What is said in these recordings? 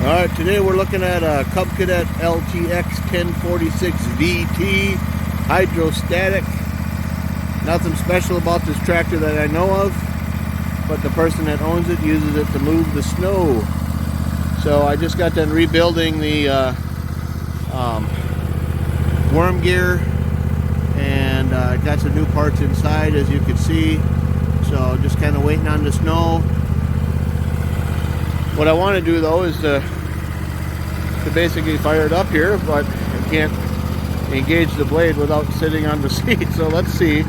Alright, today we're looking at a Cub Cadet LTX 1046 VT hydrostatic. Nothing special about this tractor that I know of, but the person that owns it uses it to move the snow. So I just got done rebuilding the worm gear, and got some new parts inside, as you can see. So just kind of waiting on the snow. What I want to do though is to basically fire it up here, but I can't engage the blade without sitting on the seat. So let's see.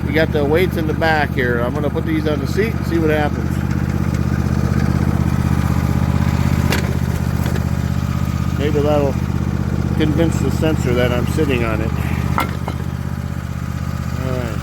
We got the weights in the back here. I'm going to put these on the seat and see what happens. Maybe that'll convince the sensor that I'm sitting on it. Alright.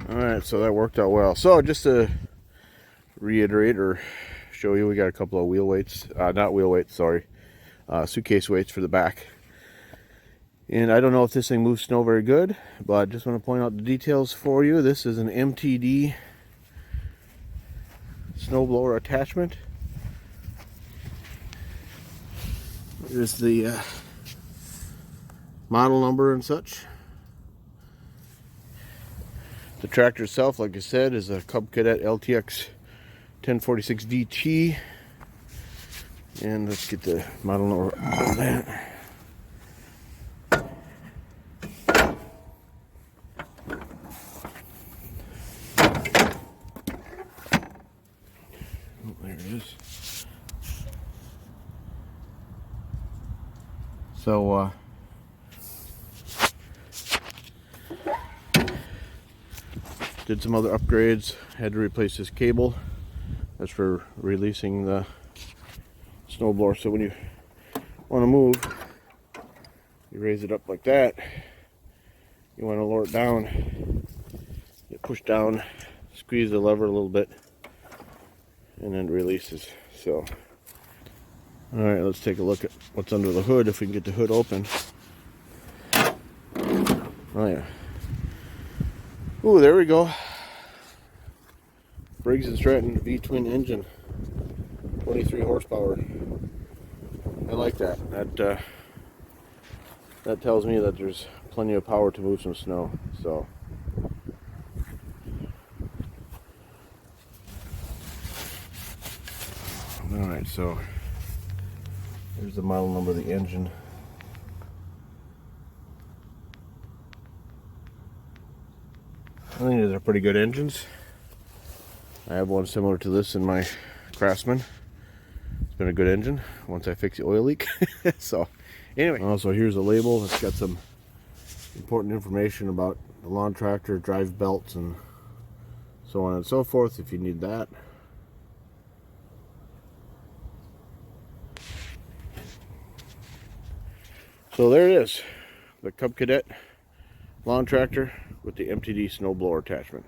Alright, so that worked out well. So just to reiterate or show you, we got a couple of wheel weights, not wheel weights, sorry, suitcase weights for the back. And I don't know if this thing moves snow very good, but just want to point out the details for you. This is an MTD Snowblower Attachment. Here's the model number and such. The tractor itself, like I said, is a Cub Cadet LTX 1046 VT. And let's get the model number on that. Oh, there it is. So, did some other upgrades. Had to replace this cable. That's for releasing the snowblower. So when you want to move, you raise it up like that. You want to lower it down. You push down, squeeze the lever a little bit, and then it releases. So, all right, let's take a look at what's under the hood. If we can get the hood open. Oh yeah. Ooh, there we go. Briggs and Stratton V-twin engine, 23 horsepower. I like that. That tells me that there's plenty of power to move some snow. So, all right. So here's the model number of the engine. I think these are pretty good engines. I have one similar to this in my Craftsman. It's been a good engine once I fix the oil leak. So anyway, also here's a label. It's got some important information about the lawn tractor, drive belts, and so on and so forth if you need that. So there it is, the Cub Cadet lawn tractor with the MTD Snowblower Attachment.